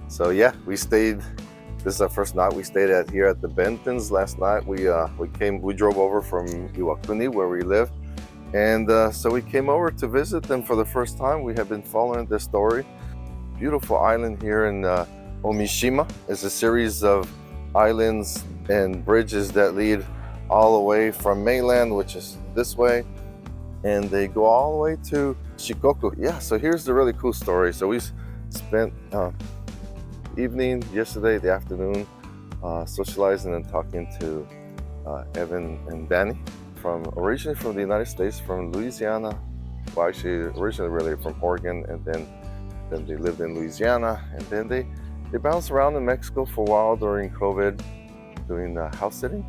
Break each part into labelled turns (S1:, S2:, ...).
S1: So yeah, we stayed. This is our first night. We stayed here at the Bentons last night. We drove over from Iwakuni where we live, and so we came over to visit them for the first time. We have been following their story. Beautiful island here in Ōmishima. It's a series of islands and bridges that lead all the way from mainland, which is this way, and they go all the way to Shikoku. Yeah, so here's the really cool story. So we spent evening yesterday, the afternoon, socializing and talking to Evan and Dani, originally from the United States, from Louisiana. Well, actually, originally really from Oregon, and then they lived in Louisiana, and then they bounced around in Mexico for a while during COVID, doing house sitting,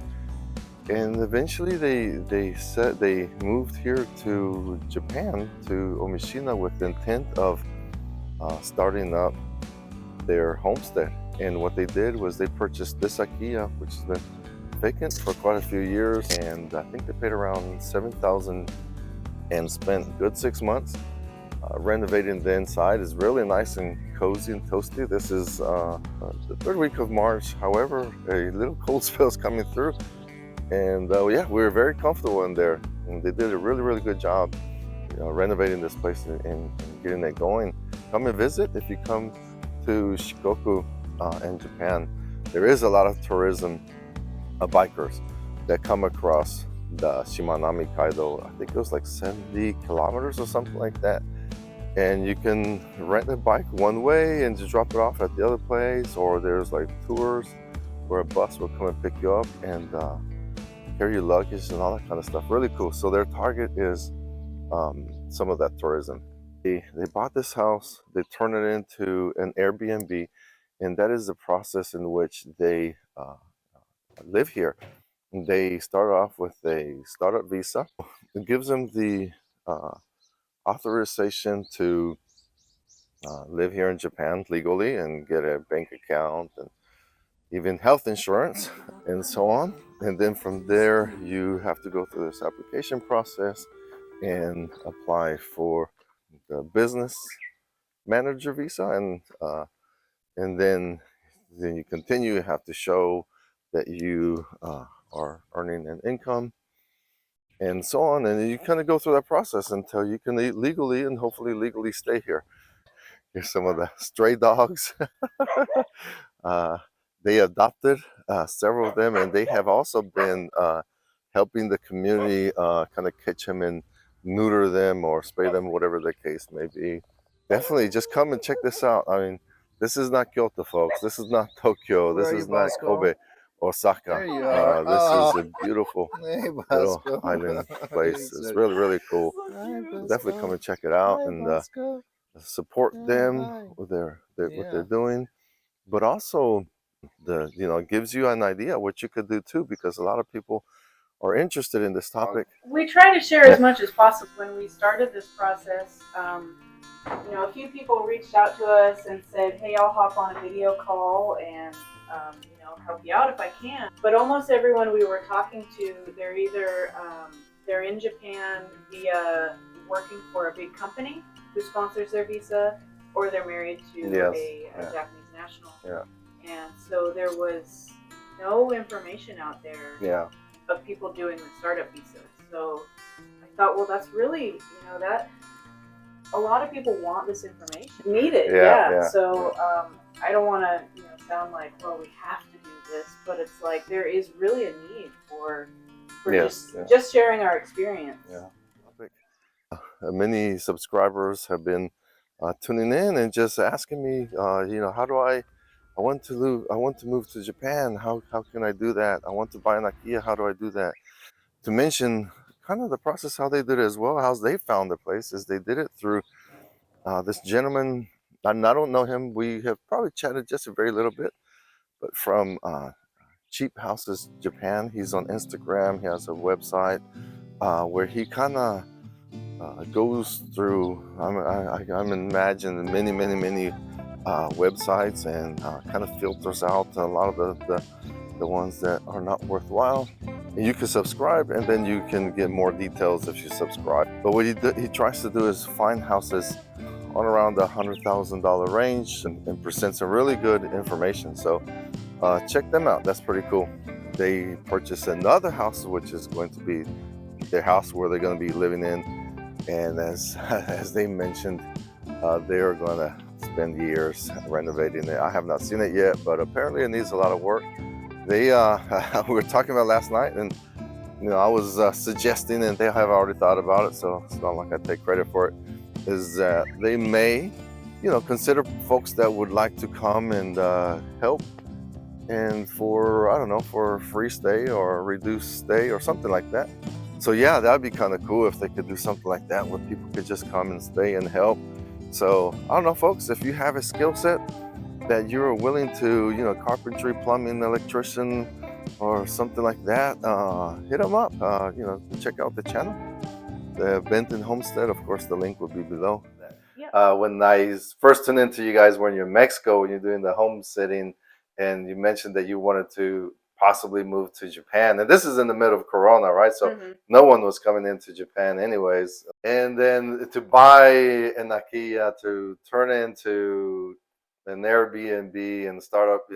S1: and eventually they moved here to Japan, to Ōmishima, with the intent of starting up their homestead. And what they did was they purchased this Akiya, which has been vacant for quite a few years, and I think they paid around $7,000 and spent a good 6 months renovating the inside. Is really nice and cozy and toasty. This is the third week of March. However, a little cold spell is coming through, and yeah, we were very comfortable in there, and they did a really good job renovating this place and getting it going. Come and visit if you come to Shikoku in Japan. There is a lot of tourism bikers that come across the Shimanami Kaido. I think it was like 70 kilometers or something like that, and you can rent a bike one way and just drop it off at the other place, or there's like tours where a bus will come and pick you up and carry your luggage and all that kind of stuff. Really cool. So their target is some of that tourism. They bought this house, they turned it into an Airbnb, and that is the process in which they live here. They start off with a startup visa. It gives them the authorization to live here in Japan legally and get a bank account and even health insurance and so on. And then from there, you have to go through this application process and apply for the business manager visa, and then you continue. You have to show that you are earning an income and so on, and you kind of go through that process until you can legally and hopefully legally stay here. Here's some of the stray dogs. They adopted several of them, and they have also been helping the community kind of catch them and neuter them or spay them, whatever the case may be. Definitely just come and check this out. I mean, this is not Kyoto, folks. This is not Tokyo. This is not Kobe, Osaka. This is a beautiful little island place. It's really cool. Definitely come and check it out and support them with what they're doing. But also, it gives you an idea what you could do too, because a lot of people are interested in this topic.
S2: We try to share as much as possible. When we started this process, a few people reached out to us and said, hey, I'll hop on a video call and help you out if I can. But almost everyone we were talking to, they're either they're in Japan via working for a big company who sponsors their visa, or they're married to a Japanese national.
S1: Yeah.
S2: And so there was no information out there of people doing the startup visas. So I thought, well, that's really, that a lot of people want this information, need it. So I don't want to sound like, well, we have to do this, but it's like there is really a need for just sharing our experience.
S1: Many subscribers have been tuning in and just asking me, how do I want to move to Japan. How can I do that? I want to buy an Akiya. How do I do that? To mention kind of the process, how they did it as well, how they found the place is they did it through this gentleman. I don't know him. We have probably chatted just a very little bit, but from Cheap Houses Japan. He's on Instagram. He has a website where he kind of goes through, I'm imagining many websites and kind of filters out a lot of the ones that are not worthwhile. And you can subscribe, and then you can get more details if you subscribe. But what he tries to do is find houses on around the $100,000 range and present some really good information. So check them out. That's pretty cool. They purchased another house, which is going to be their house where they're going to be living in. And as they mentioned, they are going to spend years renovating it. I have not seen it yet, but apparently it needs a lot of work. They we were talking about last night, and I was suggesting, and they have already thought about it, so it's not like I take credit for it, is that they may consider folks that would like to come and help, and for, I don't know, for a free stay or a reduced stay or something like that. So yeah, that'd be kind of cool if they could do something like that where people could just come and stay and help. So I don't know, folks, if you have a skill set that you're willing to, carpentry, plumbing, electrician, or something like that, hit them up. Check out the channel, the Benton Homestead. Of course, the link will be below.
S2: Yep.
S1: When I first tuned into you guys when you're in Mexico, when you're doing the homesteading, and you mentioned that you wanted to possibly move to Japan, and this is in the middle of Corona, right? So no one was coming into Japan anyways. And then to buy an Akiya, to turn into an Airbnb and start up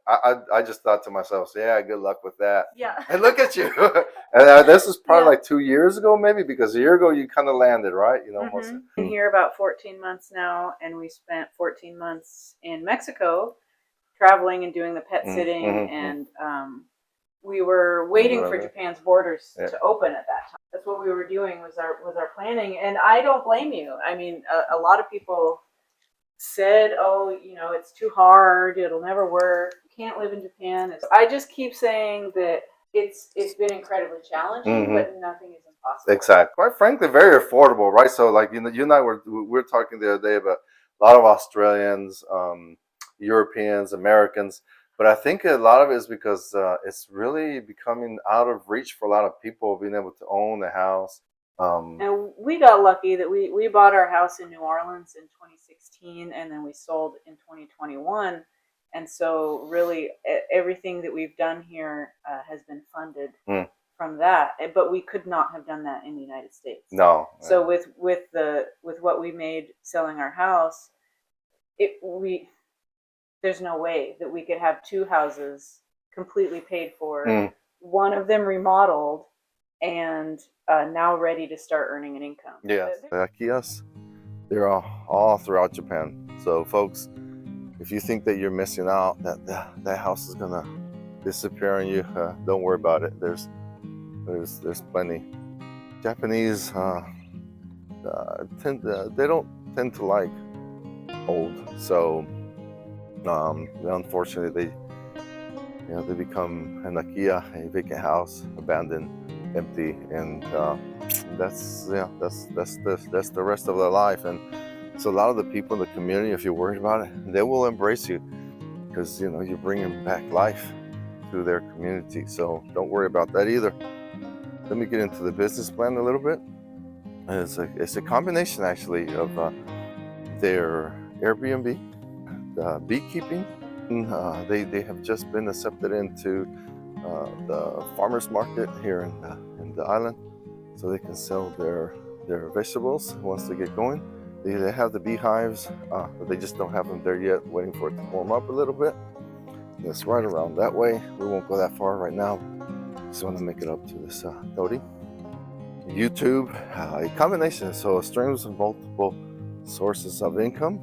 S1: I just thought to myself, so yeah, good luck with that.
S2: Yeah.
S1: And look at you. And this is probably like 2 years ago, maybe, because a year ago you kind of landed, right?
S2: Been here about 14 months now, and we spent 14 months in Mexico traveling and doing the pet sitting, and we were waiting for Japan's borders to open at that time. That's what we were doing, was our planning, and I don't blame you. I mean, a lot of people said, oh, it's too hard, it'll never work, you can't live in Japan. I just keep saying that it's been incredibly challenging, but nothing is impossible.
S1: Exactly. Quite frankly, very affordable, right? So like, you and I were talking the other day about a lot of Australians, Europeans, Americans, but I think a lot of it is because it's really becoming out of reach for a lot of people being able to own a house.
S2: And we got lucky that we bought our house in New Orleans in 2016, and then we sold in 2021. And so really everything that we've done here has been funded from that. But we could not have done that in the United States.
S1: No.
S2: So with what we made selling our house, there's no way that we could have two houses completely paid for, one of them remodeled, and now ready to start earning an income.
S1: Yes, the akiyas, they're all throughout Japan. So folks, if you think that you're missing out, that house is gonna disappear on you, don't worry about it. There's plenty. Japanese they don't tend to like old, so unfortunately they become an akiya, a vacant house, abandoned, empty, and that's the rest of their life. And so a lot of the people in the community, if you're worried about it, they will embrace you, because you're bringing back life to their community. So don't worry about that either. Let me get into the business plan a little bit. It's a combination actually of their Airbnb, beekeeping. They have just been accepted into the farmers market here in the island, so they can sell their vegetables once they get going. They have the beehives, but they just don't have them there yet, waiting for it to warm up a little bit. It's right around that way. We won't go that far right now. Just want to make it up to this Dodi. YouTube, a combination, so streams of multiple sources of income.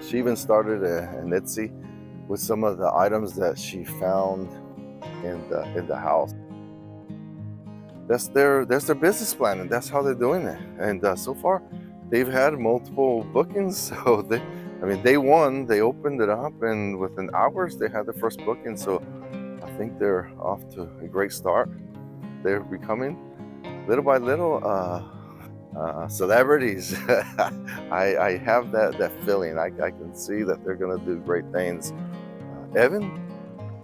S1: She even started an Etsy with some of the items that she found in the house. That's their business plan, and that's how they're doing it. And so far, they've had multiple bookings. So day one, they opened it up, and within hours, they had the first booking. So I think they're off to a great start. They're becoming, little by little, celebrities. I have that feeling. I can see that they're gonna do great things. Evan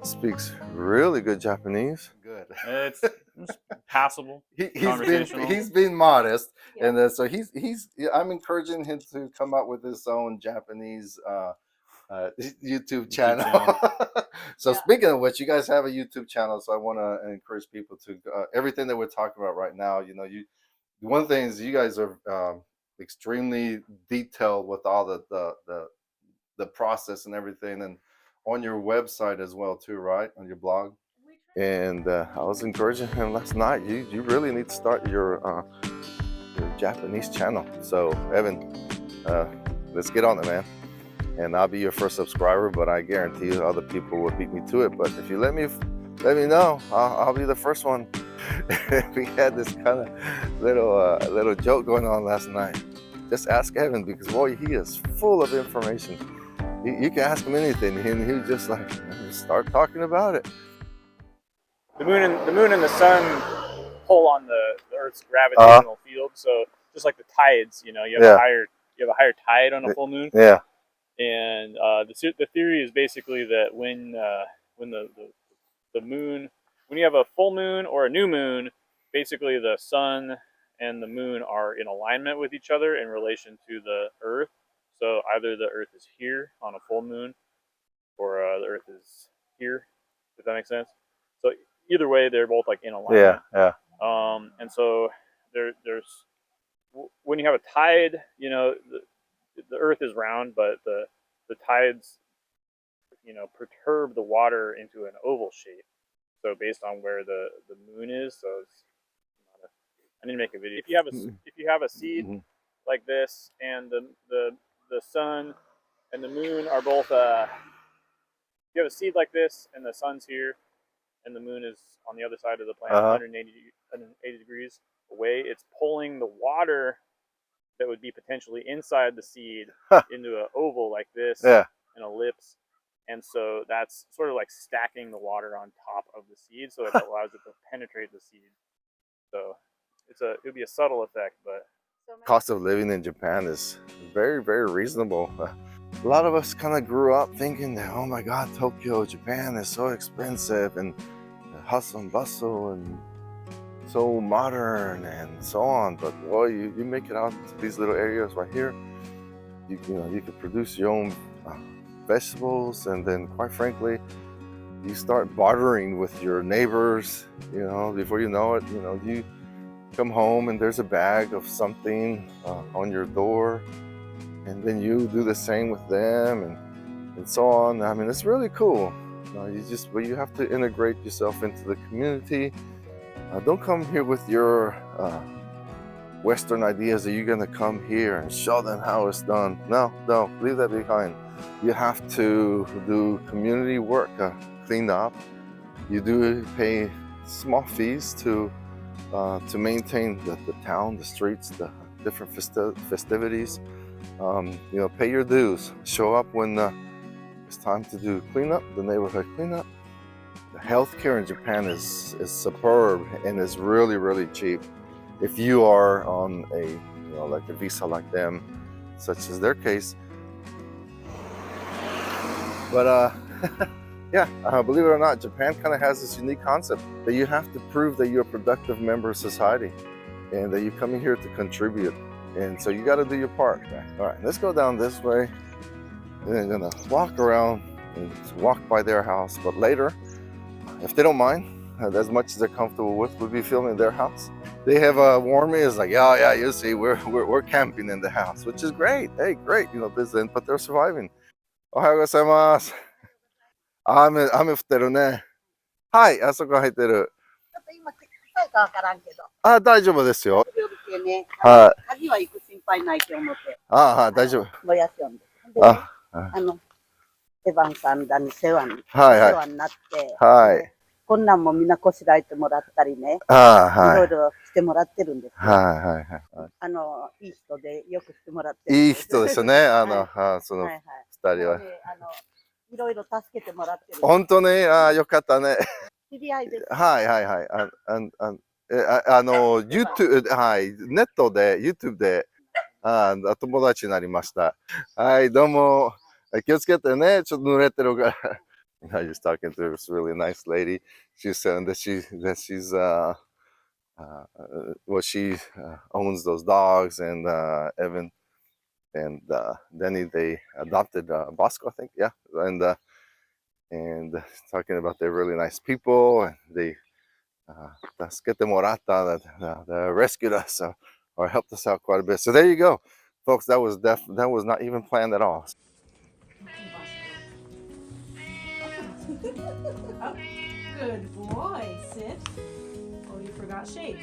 S1: speaks really good Japanese. Good.
S3: It's passable.
S1: He's been modest, and so I'm encouraging him to come out with his own Japanese YouTube channel. So speaking of which, you guys have a YouTube channel, so I want to encourage people to everything that we're talking about right now. One thing is you guys are extremely detailed with all the process and everything, and on your website as well too, right? On your blog. And I was encouraging him last night. You really need to start your Japanese channel. So Evan, let's get on it, man. And I'll be your first subscriber, but I guarantee you other people will beat me to it. But if you let me know, I'll be the first one. We had this kind of little joke going on last night. Just ask Evan, because boy, he is full of information. You can ask him anything, and he just like start talking about it.
S3: The moon and the sun pull on the Earth's gravitational field. So just like the tides, you have a higher tide on a full moon.
S1: Yeah.
S3: And the theory is basically that when the moon, when you have a full moon or a new moon, basically the sun and the moon are in alignment with each other in relation to the Earth. So either the Earth is here on a full moon, or the Earth is here. If that makes sense. So either way, they're both like in alignment.
S1: Yeah.
S3: And so there's when you have a tide, the Earth is round, but the tides, perturb the water into an oval shape. So based on where the moon is, so it's I need to make a video. If you have a seed like this, and the sun and the moon are both if you have a seed like this and the sun's here and the moon is on the other side of the planet, 180 degrees away, it's pulling the water that would be potentially inside the seed into an oval like this, an ellipse. And so that's sort of like stacking the water on top of the seed, so it allows it to penetrate the seed. So it would be a subtle effect, but
S1: cost of living in Japan is very, very reasonable. A lot of us kind of grew up thinking that, oh my God, Tokyo, Japan is so expensive, and hustle and bustle and so modern and so on. But boy, you make it out to these little areas right here. You could produce your own vegetables, and then quite frankly, you start bartering with your neighbors. Before you know it, you come home and there's a bag of something on your door, and then you do the same with them, and so on. I mean, it's really cool. But you have to integrate yourself into the community. Don't come here with your Western ideas that you're gonna come here and show them how it's done. No, leave that behind. You have to do community work, clean up. You do pay small fees to maintain the town, the streets, the different festivities. Pay your dues. Show up when it's time to do cleanup, the neighborhood cleanup. The healthcare in Japan is superb and is really, really cheap. If you are on like a visa like them, such as their case. But yeah, believe it or not, Japan kind of has this unique concept that you have to prove that you're a productive member of society and that you're coming here to contribute. And so you got to do your part. All right, let's go down this way. And then gonna walk around and walk by their house. But later, if they don't mind, as much as they're comfortable with, we'll be filming their house. They have warned me. It's like, yeah, you see, we're camping in the house, which is great. Hey, great, but they're surviving. Ohayou gozaimasu. 雨降ってるね。はい、あそこ入ってる。
S4: ちょっと今、臭いかわからんけど。
S1: 大丈夫ですよ。
S4: ね、
S1: はい。
S4: 鍵は行く心配ないと思って。
S1: 大丈夫。
S4: ぼやしよんで。エヴァンさんらに世話になって、
S1: はい。
S4: こんなんもみんなこしらえてもらったりね。いろいろしてもらってるんですよ。いい人でよくしてもらってる。
S1: いい人ですよね。その二人は。
S4: いろいろ助けてもらってる。
S1: 本当ね、よかったね。
S4: 知り合いです。
S1: はい。YouTube、はい、ネットで、YouTube で、友達になりました。はい、どうも。気をつけてね。ちょっと濡れてるから。I was talking to this really nice lady. She was saying that she's she owns those dogs, and Evan and Dani, they adopted Bosco, I think, yeah, and talking about they're really nice people, and they 助けてもらった, they rescued us. So or helped us out quite a bit. So there you go, folks. That was not even planned at all.
S2: Up. Good boy. Sit. Oh, you forgot shake.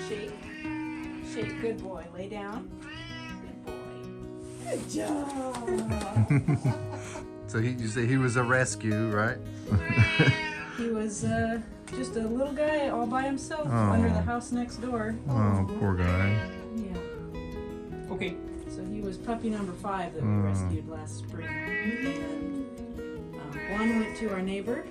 S2: Shake. Shake. Good boy. Lay down. Good boy. Good job.
S5: So you say he was a rescue, right?
S2: He was just a little guy all by himself under the house next door.
S5: Oh, poor guy.
S2: Yeah. Okay. So he was puppy number 5 that we rescued last spring. And 1 went to our neighbor,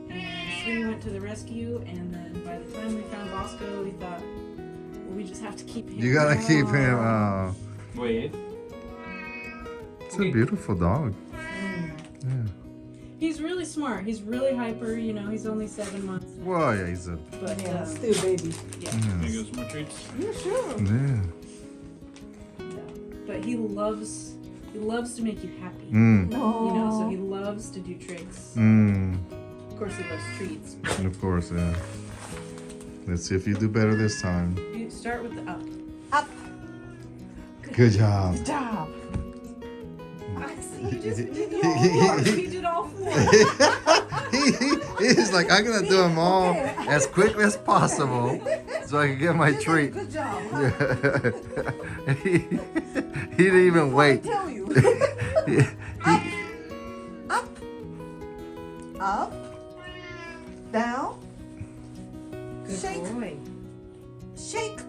S2: and 3 went to the rescue. And then by the time we found Bosco, we thought, well, we just have to keep him.
S5: You gotta keep him.
S3: Wait.
S5: It's a beautiful dog. Yeah.
S2: He's really smart. He's really hyper. You know, he's only 7 months now.
S5: Well, yeah, he's a.
S2: But
S4: still baby.
S2: yeah.
S3: Can you get some more treats?
S4: Yeah, sure.
S5: Yeah.
S2: But he loves to make you happy.
S5: Mm.
S2: You know, so he loves to do tricks.
S5: Mm.
S2: Of course, he loves treats.
S5: Of course, yeah. Let's see if you do better this time.
S2: You start with the up.
S4: Up.
S5: Good job.
S4: Good job.
S2: I see you just did all 4. He did all 4.
S5: He's like, I'm gonna do them all as quickly as possible so I can get my treat.
S4: Good job.
S5: he didn't even wait.
S4: Tell you. Up. Up. Down.
S2: Good
S4: Shake.
S2: boy.
S4: Shake.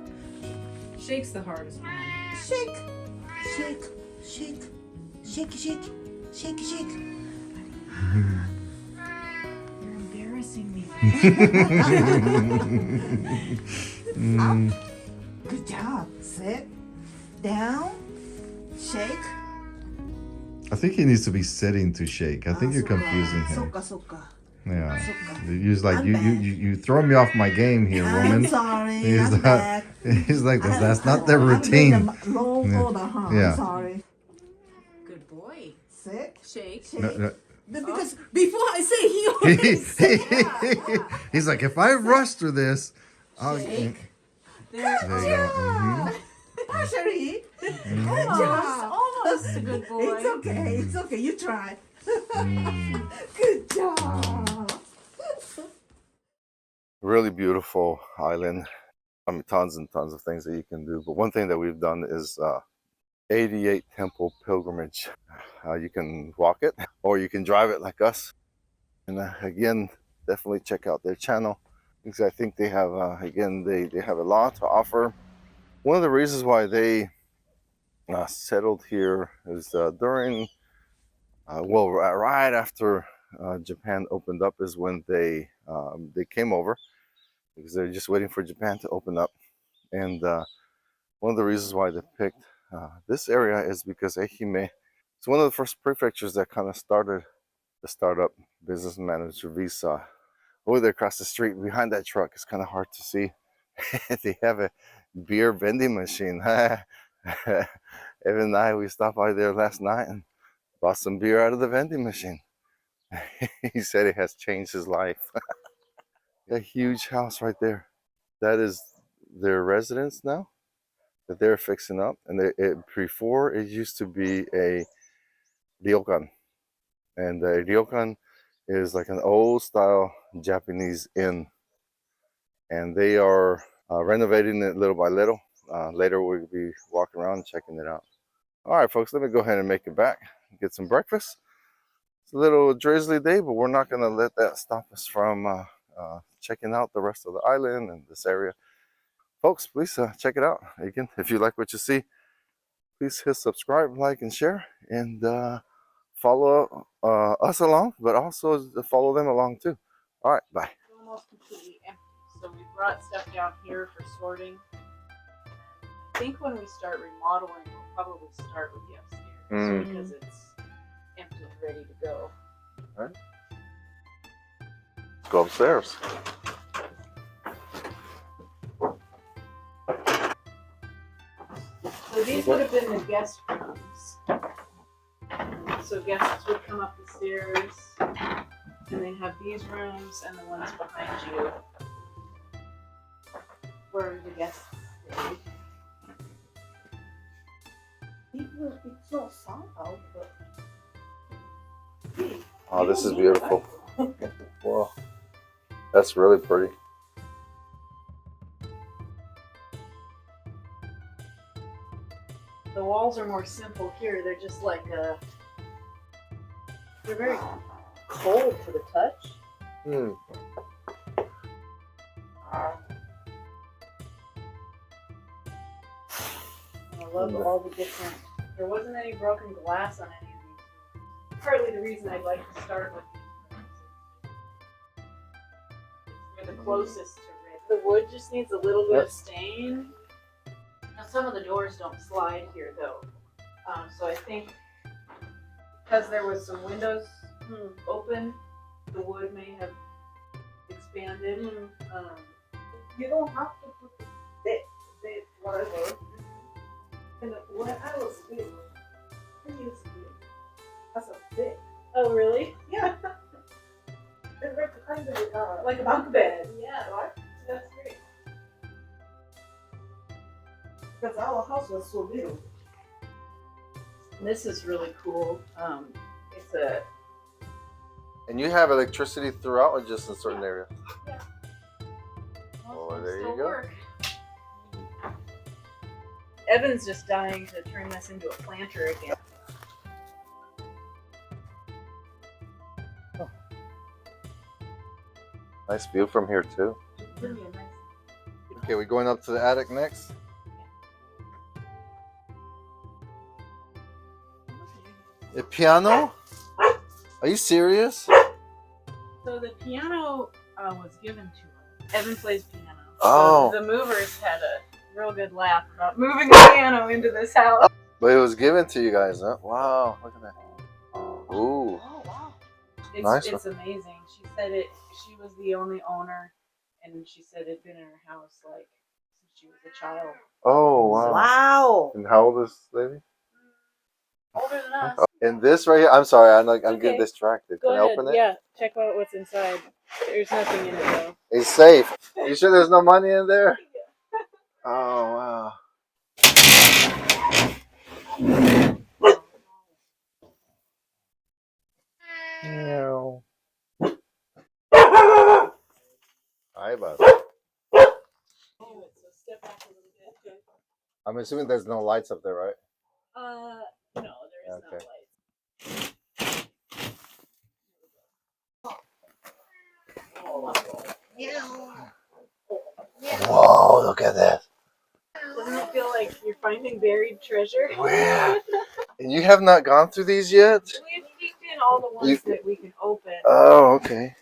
S2: Shake's the hardest one.
S4: Shake. Shake. Shake. Shake. Shake. Shake. Shake.
S2: You're embarrassing me.
S4: Up. Good job. Sit. Down. Shake.
S5: I think he needs to be sitting to shake. I think you're confusing him. Yeah. He's like, you throw me off my game here, woman.
S4: I'm sorry.
S5: He's
S4: I'm back.
S5: He's like, that's not the routine.
S4: Long
S5: Yeah.
S4: order, huh?
S5: Yeah.
S4: I'm sorry.
S2: Good boy.
S4: Sit.
S2: Shake.
S4: Shake.
S5: No.
S4: Because before I say he already said
S5: He's like, if I rush through this, I'll.
S2: Shake.
S5: There you go. Mhm.
S4: partially.
S2: Almost a good boy.
S4: It's okay. It's okay. You try.
S5: Mm.
S4: Good job.
S1: Really beautiful island. I mean, tons and tons of things that you can do. But one thing that we've done is 88 temple pilgrimage. You can walk it or you can drive it like us. And again, definitely check out their channel because I think they have, again, they have a lot to offer. One of the reasons why they settled here is during, well, right after Japan opened up is when they came over because they're just waiting for Japan to open up. And one of the reasons why they picked this area is because Ehime, it's one of the first prefectures that kind of started the startup business manager visa. Over there across the street behind that truck, it's kind of hard to see. They have a beer vending machine. Evan and I, we stopped by there last night and bought some beer out of the vending machine. He said it has changed his life. A huge house right there. That is their residence now that they're fixing up. And before it used to be a ryokan. And the ryokan is like an old style Japanese inn. And they are renovating it little by little. Later we'll be walking around and checking it out. All right, folks, let me go ahead and make it back. Get some breakfast. It's a little drizzly day, but we're not going to let that stop us from checking out the rest of the island and this area. Folks, please check it out. Again, if you like what you see, please hit subscribe, like, and share, and follow us along, but also follow them along too. All right, bye.
S2: It's almost completely empty. So we brought stuff down here for sorting. I think when we start remodeling, we'll probably start with the upstairs because it's empty and ready to go.
S1: All right. Let's go upstairs.
S2: So these would have been the guest rooms. So guests would come up the stairs, and they have these rooms and the ones behind you where the guests stay. It's not sun out, but
S1: Oh, this is beautiful. Wow, that's really pretty.
S2: the walls are more simple here. They're just like they're very cold to the touch.
S1: Hmm.
S2: I love all the different. There wasn't any broken glass on any of these. Partly the reason I'd like to start with these rooms. They're the closest to red. The wood just needs a little bit of stain. Now some of the doors don't slide here though, so I think because there was some windows open, the wood may have expanded.
S4: You don't have to put the whatever. And when I was little, I used it as a bed.
S2: Oh really?
S4: Yeah. It's like kind of
S2: Like a bunk bed.
S4: Yeah, right?
S2: That's great.
S4: Because our house was so little.
S2: This is really cool. It's a
S1: And you have electricity throughout, or just in certain areas?
S2: yeah.
S1: Oh, there you
S2: Still
S1: go.
S2: work. Evan's just dying to turn this into a planter again.
S1: Nice view from here too. Okay, we going up to the attic next? A piano? Are you serious?
S2: So the piano was given to us. Evan plays piano.
S1: Oh.
S2: So the movers had a real good laugh about moving a piano into this house.
S1: But it was given to you guys, huh? Wow, look at that. Ooh.
S2: Oh wow.
S1: Nice
S2: It's amazing. She said she was the only owner, and she said it'd been in her house like since she was a child.
S1: Oh, wow.
S4: Wow.
S1: And how old is this lady?
S2: Older than us.
S1: And this right here, I'm sorry, I'm getting
S2: Okay.
S1: distracted.
S2: Go
S1: Can I
S2: ahead.
S1: open it?
S2: Yeah, check out what's inside. There's nothing in it though.
S1: It's safe. You sure there's no money in there? Oh, wow. Meow. Hi, bud.
S2: So step back a little bit.
S1: I'm assuming there's no lights up there, right?
S2: No, there is no
S1: Okay.
S2: light.
S1: Whoa, look at that.
S2: Doesn't it feel like you're finding buried treasure?
S1: Where? And you have not gone through these yet?
S2: We've peeked in all the ones that we can open,
S1: Oh, okay.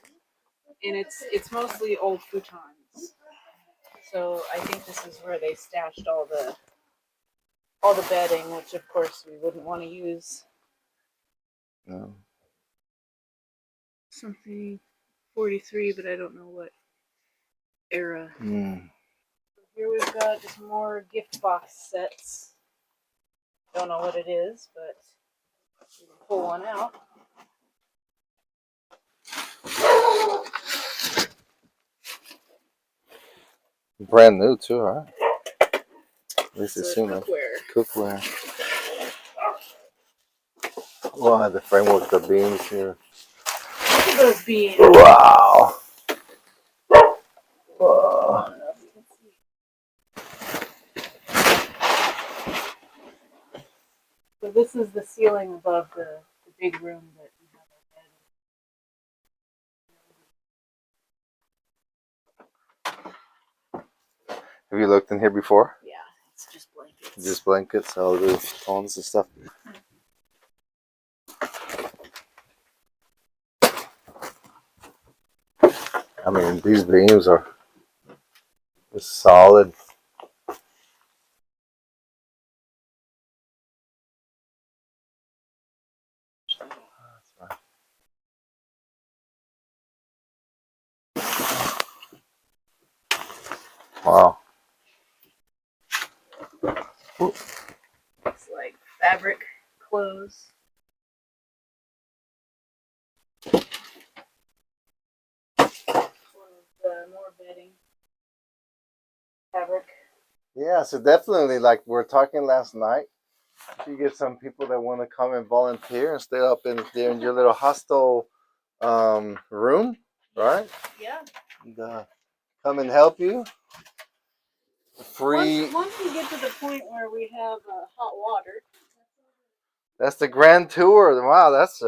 S2: and it's mostly old futons. So I think this is where they stashed all the bedding, which of course we wouldn't want to use.
S1: No.
S2: Something 43, but I don't know what era. Here we've got just more gift box sets. Don't know what it is, but we can pull one out.
S1: Brand new too, huh? At least it's soon.
S2: Cookware.
S1: Cookware. Wow, the framework, the beams here.
S2: Look at those beams.
S1: Wow. Wow.
S2: So this is the ceiling above the big room that we have our bed.
S1: Have you looked in here before?
S2: Yeah, it's just blankets.
S1: Just blankets, all the phones and stuff. I mean, these beams are just solid. Wow.
S2: It's like fabric clothes. More bedding. Fabric.
S1: Yeah, so definitely, like we were talking last night, you get some people that want to come and volunteer and stay up in there in your little hostel room, right?
S2: Yeah.
S1: And, come and help you. Free.
S2: Once we get to the point where we have hot water.
S1: That's the grand tour. Wow, that's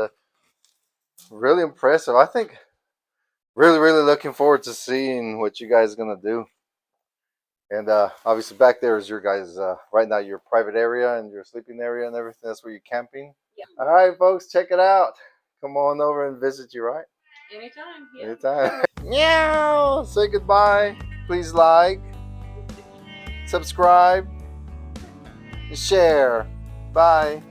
S1: really impressive. I think really looking forward to seeing what you guys are gonna do. And obviously back there is your guys right now your private area and your sleeping area and everything. That's where you're camping.
S2: Yeah.
S1: All right, folks, check it out. Come on over and visit you, right?
S2: Anytime. Yeah.
S1: Anytime. Meow. Say goodbye. Please like, subscribe, and share. Bye.